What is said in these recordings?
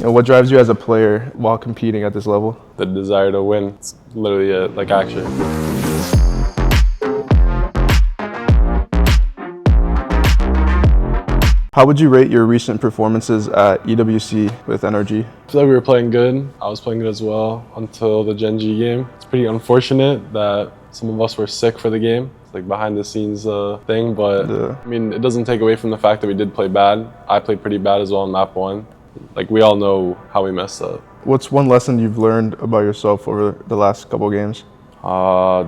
And what drives you as a player while competing at this level? The desire to win. It's literally it, like action. How would you rate your recent performances at EWC with NRG? I feel like we were playing good. I was playing good as well until the Gen.G game. It's pretty unfortunate that some of us were sick for the game. It's like behind the scenes thing, but yeah. I mean, it doesn't take away from the fact that we did play bad. I played pretty bad as well in map 1. Like, we all know how we messed up. What's one lesson you've learned about yourself over the last couple games?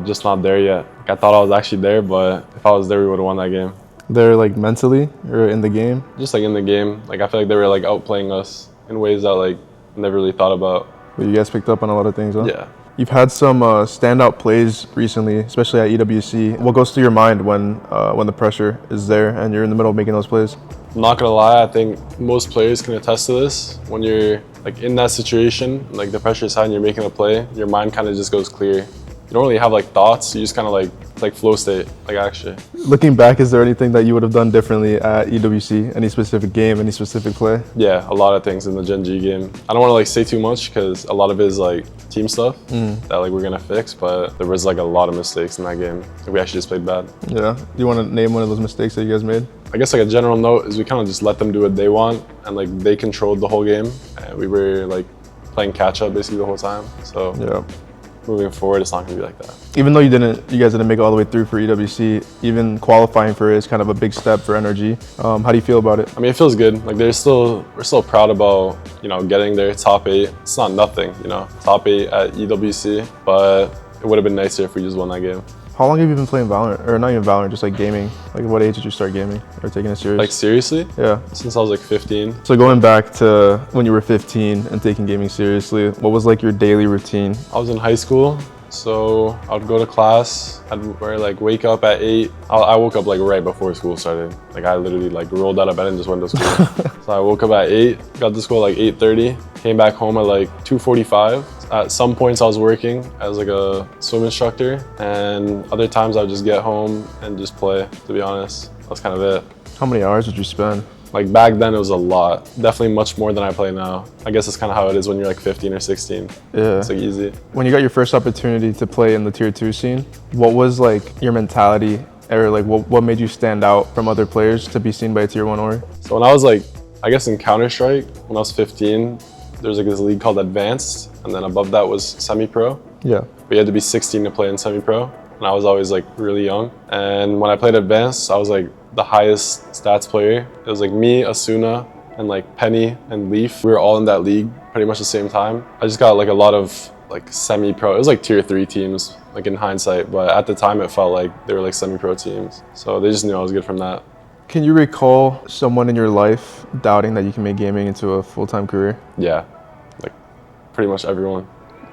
Just not there yet. Like, I thought I was actually there, but if I was there, we would have won that game. They're like mentally or in the game? Just like in the game. Like, I feel like they were like outplaying us in ways that like I never really thought about. But you guys picked up on a lot of things, huh? Yeah. You've had some standout plays recently, especially at EWC. What goes through your mind when the pressure is there and you're in the middle of making those plays? I'm not gonna lie, I think most players can attest to this. When you're like in that situation, like the pressure is high and you're making a play, your mind kind of just goes clear. You don't really have like thoughts, you just kind of like, it's like flow state, like action. Looking back, is there anything that you would have done differently at EWC? Any specific game, any specific play? Yeah, a lot of things in the Gen.G game. I don't want to like say too much because a lot of it is like team stuff that like we're gonna fix, but there was like a lot of mistakes in that game. We actually just played bad. Yeah, do you want to name one of those mistakes that you guys made? I guess like a general note is we kind of just let them do what they want and like they controlled the whole game and we were like playing catch up basically the whole time. So yeah. Moving forward, it's not going to be like that. Even though you guys didn't make it all the way through for EWC, even qualifying for it is kind of a big step for NRG. How do you feel about it? I mean, it feels good. Like we're still proud about, you know, getting there, top 8. It's not nothing, you know, top 8 at EWC, but it would have been nicer if we just won that game. How long have you been playing Valorant? Or not even Valorant, just like gaming? Like at what age did you start gaming or taking it serious? Like seriously? Yeah. Since I was like 15. So going back to when you were 15 and taking gaming seriously, what was like your daily routine? I was in high school, so I would go to class. I'd wake up at 8. I woke up like right before school started. Like I literally like rolled out of bed and just went to school. So I woke up at 8, got to school at like 8:30, came back home at like 2:45. At some points I was working as like a swim instructor, and other times I would just get home and just play, to be honest. That's kind of it. How many hours did you spend? Like back then it was a lot. Definitely much more than I play now. I guess that's kind of how it is when you're like 15 or 16. Yeah. It's like easy. When you got your first opportunity to play in the tier 2 scene, what was like your mentality or like what made you stand out from other players to be seen by a tier 1 org? So when I was like, I guess in Counter-Strike, when I was 15, there's like this league called Advanced, and then above that was Semi-Pro. Yeah. But you had to be 16 to play in Semi-Pro, and I was always like really young. And when I played Advanced, I was like the highest stats player. It was like me, Asuna, and like Penny and Leaf. We were all in that league pretty much the same time. I just got like a lot of like Semi-Pro. It was like tier 3 teams, like in hindsight, but at the time it felt like they were like Semi-Pro teams. So they just knew I was good from that. Can you recall someone in your life doubting that you can make gaming into a full-time career? Yeah, like pretty much everyone.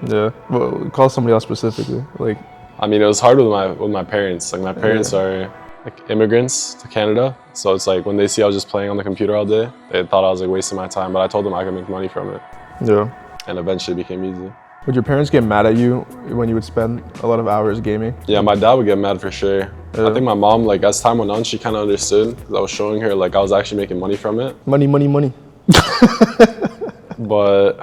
Yeah, well, call somebody else specifically. Like, I mean, it was hard with my parents. Like my parents are like immigrants to Canada, so it's like when they see I was just playing on the computer all day, they thought I was like wasting my time. But I told them I could make money from it. Yeah. And eventually it became easy. Would your parents get mad at you when you would spend a lot of hours gaming? Yeah, my dad would get mad for sure. Yeah. I think my mom, like as time went on, she kind of understood because I was showing her like I was actually making money from it. Money, money, money. But,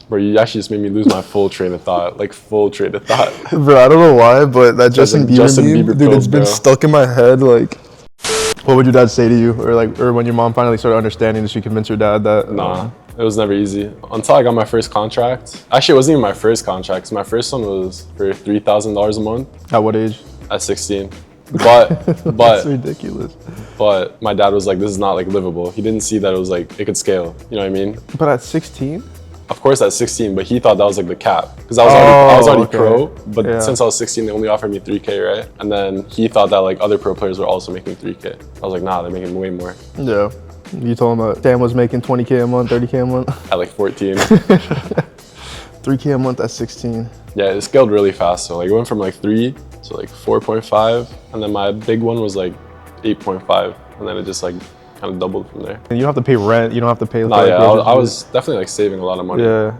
bro, you actually just made me lose my full train of thought. Like full train of thought. Bro, I don't know why, but that Justin Bieber dude, it's been stuck in my head. Like, what would your dad say to you, or when your mom finally started understanding, did she convince your dad that? Nah. It was never easy until I got my first contract. Actually, it wasn't even my first contract, because my first one was for $3,000 a month. At what age? At 16. But That's ridiculous. But my dad was like, this is not like livable. He didn't see that it was like, it could scale. You know what I mean? But at 16? Of course at 16, but he thought that was like the cap. Because I was already pro, but since I was 16, they only offered me $3K, right? And then he thought that like other pro players were also making $3K. I was like, nah, they're making way more. Yeah. You told him that Sam was making $20K a month, $30K a month? At like 14. $3K a month at 16. Yeah, it scaled really fast. So like it went from like 3 to like 4.5. And then my big one was like 8.5. And then it just like kind of doubled from there. And you don't have to pay rent, you don't have to pay... Nah, yeah, I was definitely like saving a lot of money. Yeah.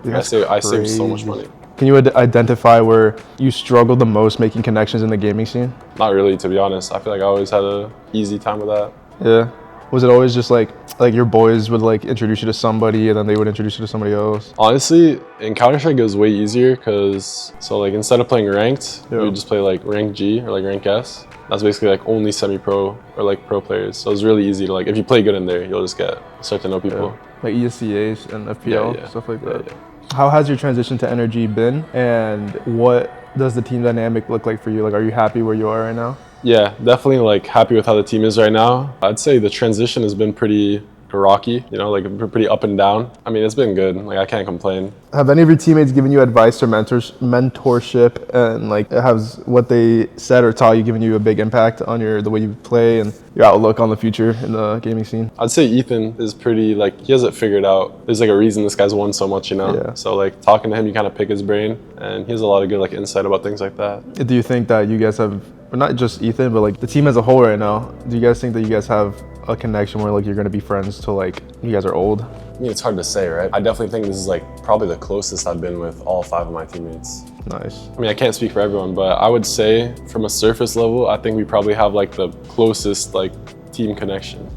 I saved so much money. Can you identify where you struggled the most making connections in the gaming scene? Not really, to be honest. I feel like I always had an easy time with that. Yeah. Was it always just like your boys would like introduce you to somebody and then they would introduce you to somebody else? Honestly, in Counter-Strike it was way easier because like instead of playing ranked, you would just play like rank G or like rank S. That's basically like only semi-pro or like pro players. So it's really easy to like, if you play good in there, you'll just start to know people. Like ESCAs and FPL, stuff like that. How has your transition to NRG been, and what does the team dynamic look like for you? Like, are you happy where you are right now? Yeah, definitely like happy with how the team is right now. I'd say the transition has been pretty rocky, you know, like pretty up and down. I mean, it's been good. Like, I can't complain. Have any of your teammates given you advice or mentorship, and like has what they said or taught you given you a big impact on the way you play and your outlook on the future in the gaming scene? I'd say Ethan is pretty, like, he has it figured out. There's like a reason this guy's won so much, you know? Yeah. So like talking to him, you kind of pick his brain, and he has a lot of good like insight about things like that. Do you think that you guys have, or not just Ethan, but like the team as a whole right now, do you guys think that you guys have a connection where like you're gonna be friends till like you guys are old? I mean, it's hard to say, right? I definitely think this is like probably the closest I've been with all 5 of my teammates. Nice. I mean, I can't speak for everyone, but I would say from a surface level, I think we probably have like the closest like team connection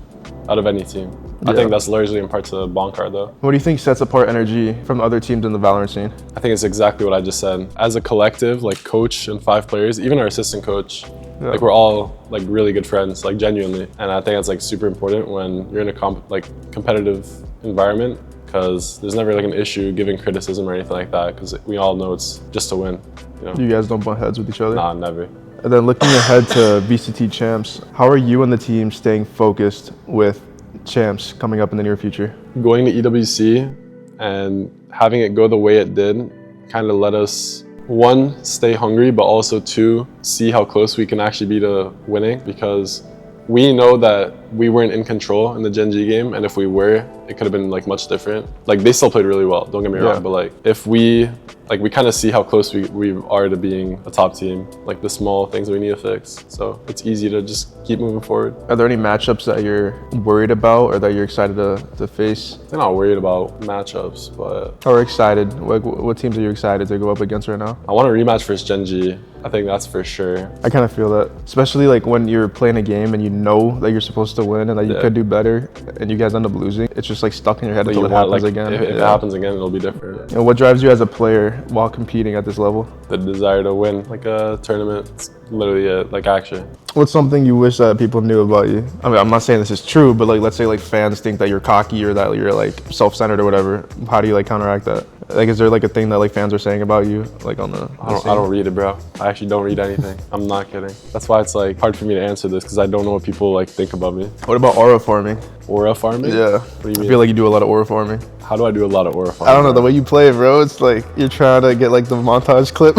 out of any team. I think that's largely in part to Bonkar though. What do you think sets apart NRG from the other teams in the Valorant scene? I think it's exactly what I just said. As a collective, like coach and 5 players, even our assistant coach, like we're all like really good friends, like genuinely. And I think that's like super important when you're in a competitive environment, because there's never like an issue giving criticism or anything like that, because we all know it's just to win. You know? You guys don't butt heads with each other? Nah, never. And then looking ahead to VCT champs, how are you and the team staying focused with champs coming up in the near future? Going to EWC and having it go the way it did kind of let us, 1, stay hungry, but also 2, see how close we can actually be to winning, because we know that we weren't in control in the Gen.G game, and if we were, it could have been like much different. Like, they still played really well, don't get me wrong, but like if we kind of see how close we are to being a top team, like the small things that we need to fix. So it's easy to just keep moving forward. Are there any matchups that you're worried about or that you're excited to face? I'm not worried about matchups, but... Or excited? What teams are you excited to go up against right now? I want a rematch versus Gen.G. I think that's for sure. I kind of feel that, especially like when you're playing a game and you know that you're supposed to win and that you could do better, and you guys end up losing. It's just like stuck in your head until it happens again. If it happens again, it'll be different. And what drives you as a player while competing at this level? The desire to win, like a tournament. It's literally it, like actually. What's something you wish that people knew about you? I mean, I'm not saying this is true, but like, let's say like fans think that you're cocky or that you're like self-centered or whatever. How do you like counteract that? Like, is there like a thing that like fans are saying about you, like on the I don't read it, bro. I actually don't read anything. I'm not kidding. That's why it's like hard for me to answer this, because I don't know what people like think about me. What about aura farming? Aura farming? Yeah. What do you mean? I feel like you do a lot of aura farming. How do I do a lot of aura farming? I don't know, the way you play, bro. It's like you're trying to get like the montage clip.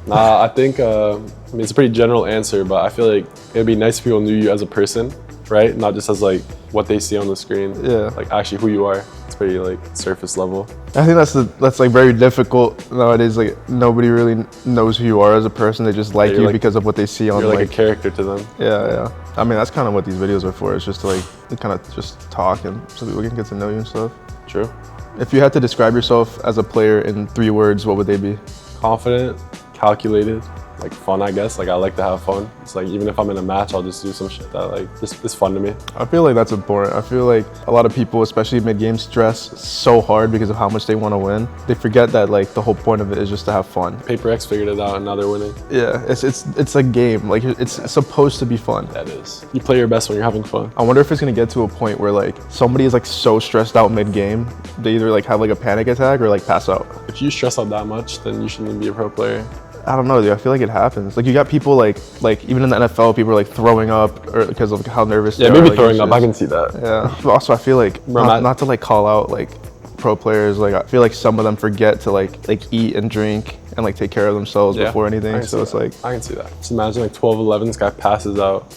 Nah, I think, I mean, it's a pretty general answer, but I feel like it'd be nice if people knew you as a person, right? Not just as like what they see on the screen. Yeah. Like actually who you are. It's pretty like surface level. I think that's like very difficult nowadays. Like nobody really knows who you are as a person. They just like you because of what they see on. You're like a character to them. Yeah. I mean, that's kind of what these videos are for. It's just to like kind of just talk and so people can get to know you and stuff. True. If you had to describe yourself as a player in 3 words, what would they be? Confident, calculated, like fun, I guess. Like I like to have fun. It's like even if I'm in a match, I'll just do some shit that like just is fun to me. I feel like that's important. I feel like a lot of people, especially mid-game, stress so hard because of how much they want to win. They forget that like the whole point of it is just to have fun. Paper X figured it out and now they're winning. Yeah, it's a game. Like it's supposed to be fun. That is. You play your best when you're having fun. I wonder if it's gonna get to a point where like somebody is like so stressed out mid-game, they either like have like a panic attack or like pass out. If you stress out that much, then you shouldn't be a pro player. I don't know, dude. I feel like it happens. Like you got people like even in the NFL, people are like throwing up or because of how nervous they are. Yeah, maybe like, throwing up. I can see that. Yeah. But also, I feel like not to like call out like pro players. Like I feel like some of them forget to like eat and drink and like take care of themselves before anything. So it's like I can see that. Just imagine like 12-11, this guy passes out.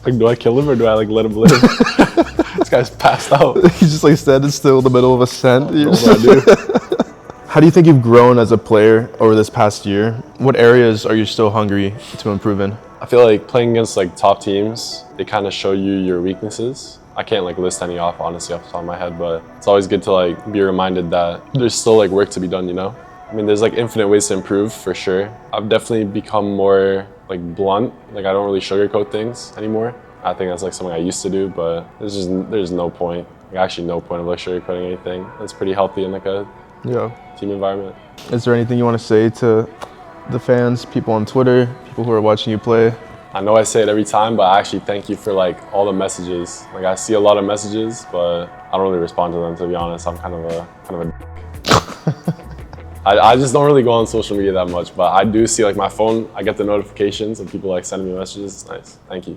Like, do I kill him or do I like let him live? This guy's passed out. He's just like standing still in the middle of a scent. Oh, How do you think you've grown as a player over this past year? What areas are you still hungry to improve in? I feel like playing against like top teams, they kind of show you your weaknesses. I can't like list any off honestly off the top of my head, but it's always good to like be reminded that there's still like work to be done, you know? I mean, there's like infinite ways to improve for sure. I've definitely become more like blunt. Like I don't really sugarcoat things anymore. I think that's like something I used to do, but there's no point. Like, actually no point of like sugarcoating anything. That's pretty healthy in like a team environment. Is there anything you want to say to the fans, people on Twitter, people who are watching you play? I know I say it every time, but I actually thank you for like all the messages. Like I see a lot of messages, but I don't really respond to them, to be honest. I'm kind of a I just don't really go on social media that much, but I do see like my phone, I get the notifications of people like sending me messages. It's nice. Thank you.